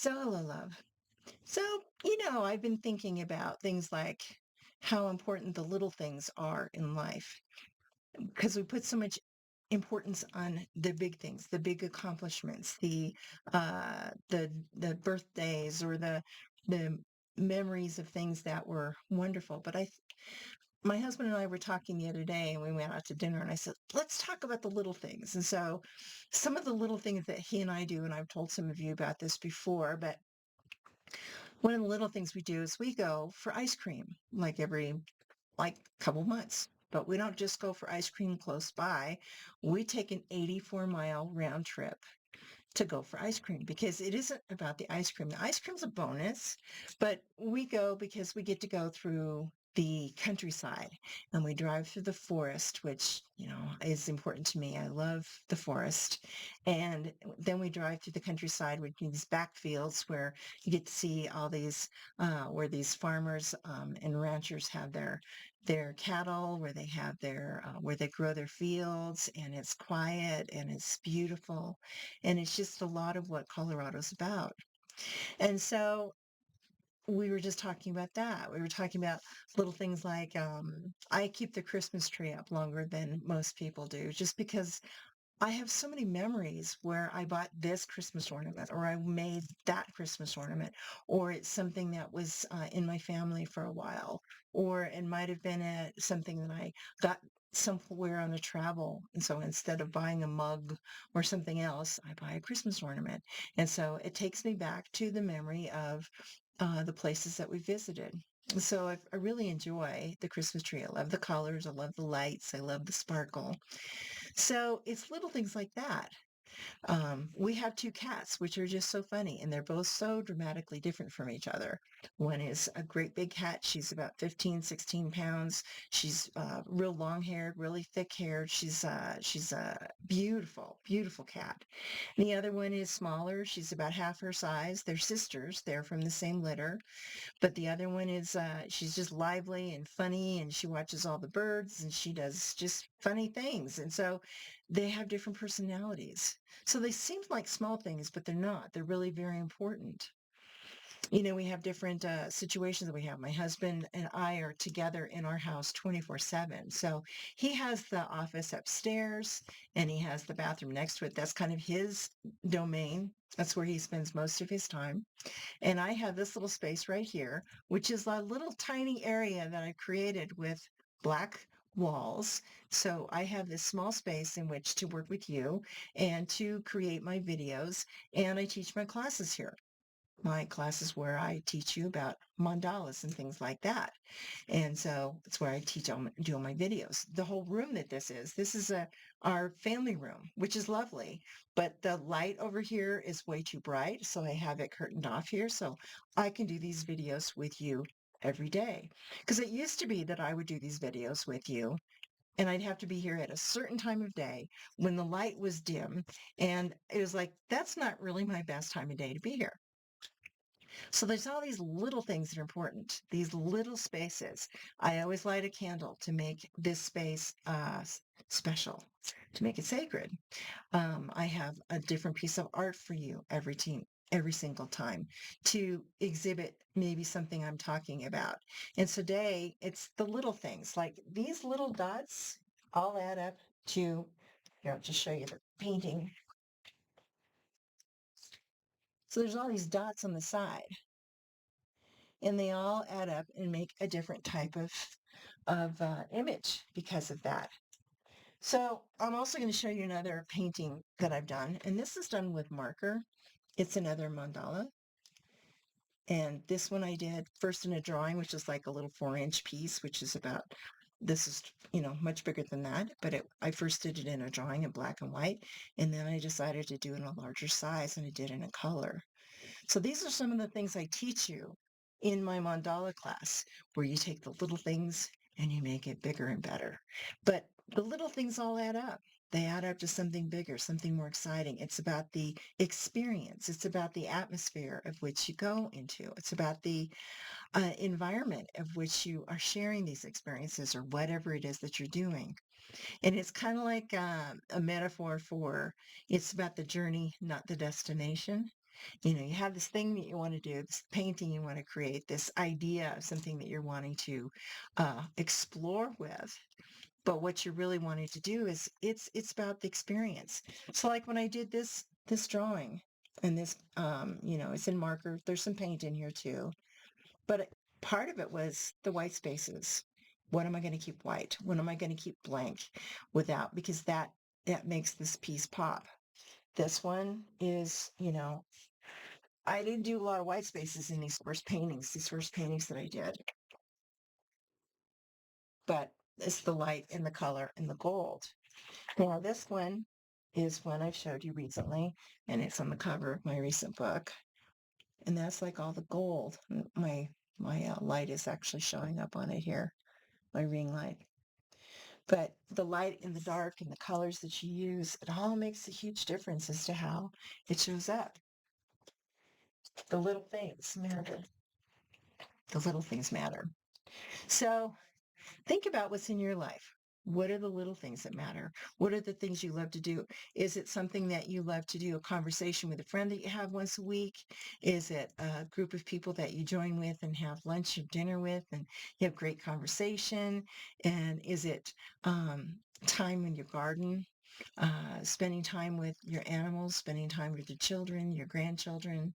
So, hello, love. So, I've been thinking about things like how important the little things are in life because we put so much importance on the big things, the big accomplishments, the birthdays or the memories of things that were wonderful. But my husband and I were talking the other day and we went out to dinner and I said, let's talk about the little things. And so some of the little things that he and I do, and I've told some of you about this before, but one of the little things we do is we go for ice cream like every couple months. But we don't just go for ice cream close by. We take an 84-mile round trip to go for ice cream because it isn't about the ice cream. The ice cream's a bonus, but we go because we get to go through the countryside and we drive through the forest, which, is important to me. I love the forest. And then we drive through the countryside with these backfields where you get to see all these, where these farmers and ranchers have their cattle, where they have where they grow their fields, and it's quiet and it's beautiful and it's just a lot of what Colorado's about. And so we were just talking about that. We were talking about little things like I keep the Christmas tree up longer than most people do, just because I have so many memories where I bought this Christmas ornament or I made that Christmas ornament, or it's something that was in my family for a while, or it might have been something that I got somewhere on a travel. And so instead of buying a mug or something else, I buy a Christmas ornament. And so it takes me back to the memory of the places that we visited. So I really enjoy the Christmas tree. I love the colors. I love the lights. I love the sparkle. So it's little things like that. We have two cats, which are just so funny, and they're both so dramatically different from each other. One is a great big cat. She's about 15, 16 pounds. She's real long haired, really thick haired. She's a beautiful, beautiful cat. The other one is smaller. She's about half her size. They're sisters. They're from the same litter. But the other one is, she's just lively and funny, and she watches all the birds, and she does just funny things. And so they have different personalities. So they seem like small things, but they're not. They're really very important. We have different situations that we have. My husband and I are together in our house 24/7. So he has the office upstairs and he has the bathroom next to it. That's kind of his domain. That's where he spends most of his time. And I have this little space right here, which is a little tiny area that I created with black walls. So I have this small space in which to work with you and to create my videos. And I teach my classes here. My classes where I teach you about mandalas and things like that. And so it's where I do all my videos. The whole room that this is our family room, which is lovely. But the light over here is way too bright, so I have it curtained off here so I can do these videos with you every day. Because it used to be that I would do these videos with you and I'd have to be here at a certain time of day when the light was dim. And it was like, that's not really my best time of day to be here. So there's all these little things that are important, these little spaces. I always light a candle to make this space special, to make it sacred. I have a different piece of art for you every single time to exhibit maybe something I'm talking about. And today it's the little things like these little dots all add up to, here, I'll just show you the painting. So there's all these dots on the side and they all add up and make a different type of image because of that. So I'm also going to show you another painting that I've done, and this is done with marker. It's another mandala, and this one I did first in a drawing, which is like a little 4-inch piece, which is about this is much bigger than that, but I first did it in a drawing in black and white, and then I decided to do it in a larger size, and I did it in color. So these are some of the things I teach you in my mandala class, where you take the little things and you make it bigger and better. But the little things all add up. They add up to something bigger, something more exciting. It's about the experience. It's about the atmosphere of which you go into. It's about the environment of which you are sharing these experiences or whatever it is that you're doing. And it's kind of like a metaphor for it's about the journey, not the destination. You have this thing that you want to do, this painting you want to create, this idea of something that you're wanting to explore with. But what you're really wanting to do is it's about the experience. So like when I did this drawing and this it's in marker. There's some paint in here too. But part of it was the white spaces. What am I going to keep white? What am I going to keep blank without? Because that makes this piece pop. This one is, I didn't do a lot of white spaces in these first paintings that I did, but it's the light and the color and the gold. Now, this one is one I've showed you recently, and it's on the cover of my recent book. And that's like all the gold. My light is actually showing up on it here, my ring light. But the light and the dark and the colors that you use, it all makes a huge difference as to how it shows up. The little things matter. The little things matter. So think about what's in your life. What are the little things that matter? What are the things you love to do? Is it something that you love to do, a conversation with a friend that you have once a week? Is it a group of people that you join with and have lunch or dinner with and you have great conversation? And is it time in your garden, spending time with your animals, spending time with your children, your grandchildren?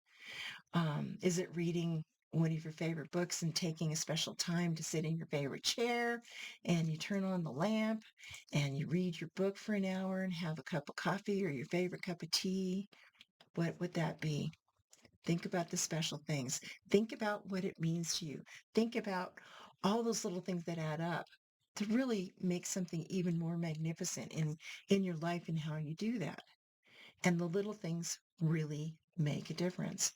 Is it reading one of your favorite books and taking a special time to sit in your favorite chair and you turn on the lamp and you read your book for an hour and have a cup of coffee or your favorite cup of tea? What would that be? Think about the special things. Think about what it means to you. Think about all those little things that add up to really make something even more magnificent in your life and how you do that. And the little things really make a difference.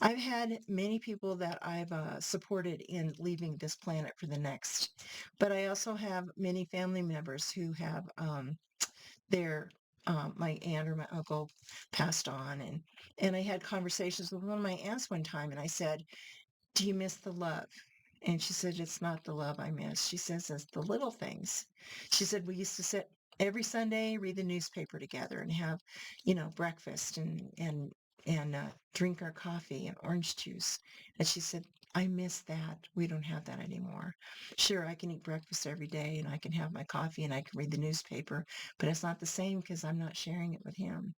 I've had many people that I've supported in leaving this planet for the next, but I also have many family members who have their my aunt or my uncle passed on, and I had conversations with one of my aunts one time, and I said, "Do you miss the love?" And she said, "It's not the love I miss." She says, "It's the little things." She said, "We used to sit every Sunday, read the newspaper together and have, breakfast and drink our coffee and orange juice." And she said, "I miss that. We don't have that anymore. Sure, I can eat breakfast every day and I can have my coffee and I can read the newspaper, but it's not the same because I'm not sharing it with him."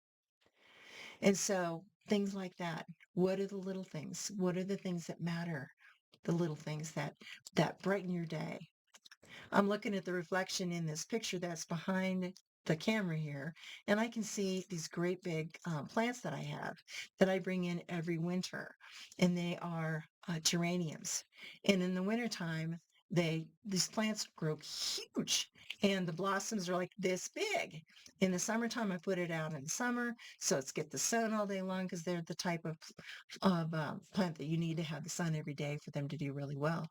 And so things like that. What are the little things? What are the things that matter? The little things that brighten your day. I'm looking at the reflection in this picture that's behind the camera here, and I can see these great big plants that I have that I bring in every winter, and they are geraniums. And in the wintertime, these plants grow huge, and the blossoms are like this big. In the summertime, I put it out in the summer, so it's get the sun all day long because they're the type of plant that you need to have the sun every day for them to do really well.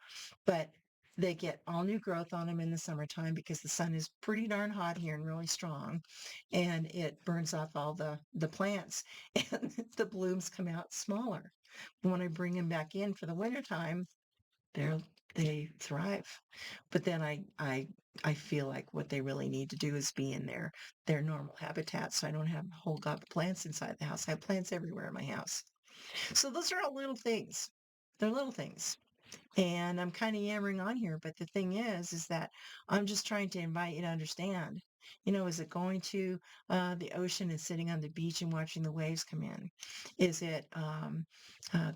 But they get all new growth on them in the summertime because the sun is pretty darn hot here and really strong, and it burns off all the plants, and the blooms come out smaller. When I bring them back in for the wintertime, they're they thrive. But then I feel like what they really need to do is be in their normal habitat, so I don't have a whole god of plants inside the house. I have plants everywhere in my house. So those are all little things. They're little things. And I'm kind of yammering on here, but the thing is that I'm just trying to invite you to understand. Is it going to the ocean and sitting on the beach and watching the waves come in? Is it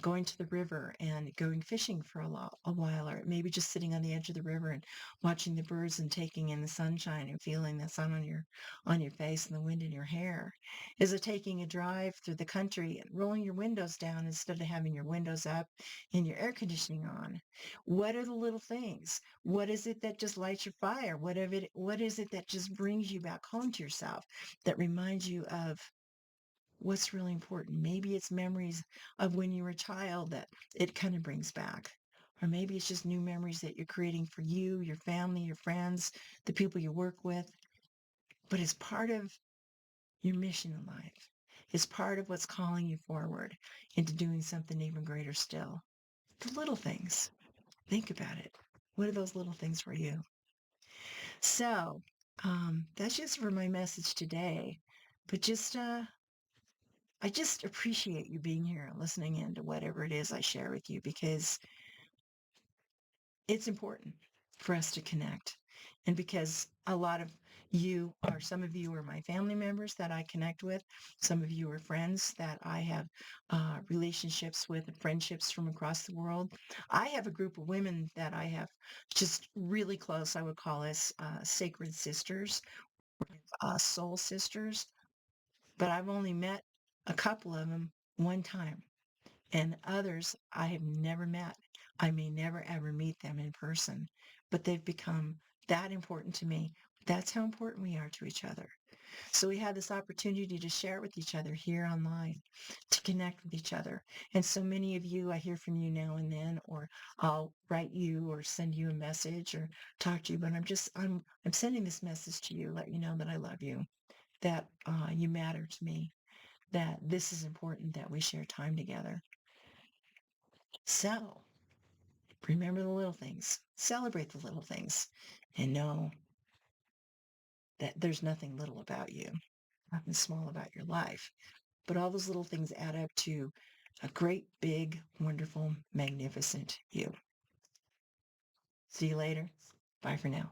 going to the river and going fishing for a while, or maybe just sitting on the edge of the river and watching the birds and taking in the sunshine and feeling the sun on your face and the wind in your hair? Is it taking a drive through the country and rolling your windows down instead of having your windows up and your air conditioning on? What are the little things? What is it that just lights your fire? What is it that just brings you back home to yourself, that reminds you of what's really important? Maybe it's memories of when you were a child that it kind of brings back. Or maybe it's just new memories that you're creating for you, your family, your friends, the people you work with. But it's part of your mission in life. It's part of what's calling you forward into doing something even greater still. The little things. Think about it. What are those little things for you? So, that's just for my message today. But just I just appreciate you being here and listening in to whatever it is I share with you because it's important for us to connect. And because a lot of you are, some of you are my family members that I connect with. Some of you are friends that I have relationships with and friendships from across the world. I have a group of women that I have just really close. I would call us sacred sisters, soul sisters, but I've only met a couple of them one time. And others I have never met. I may never ever meet them in person, but they've become that important to me. That's how important we are to each other. So we have this opportunity to share with each other here online, to connect with each other. And so many of you, I hear from you now and then, or I'll write you or send you a message or talk to you. But I'm sending this message to you, let you know that I love you, that you matter to me, that this is important, that we share time together. So remember the little things, celebrate the little things, and know that there's nothing little about you, nothing small about your life. But all those little things add up to a great, big, wonderful, magnificent you. See you later. Bye for now.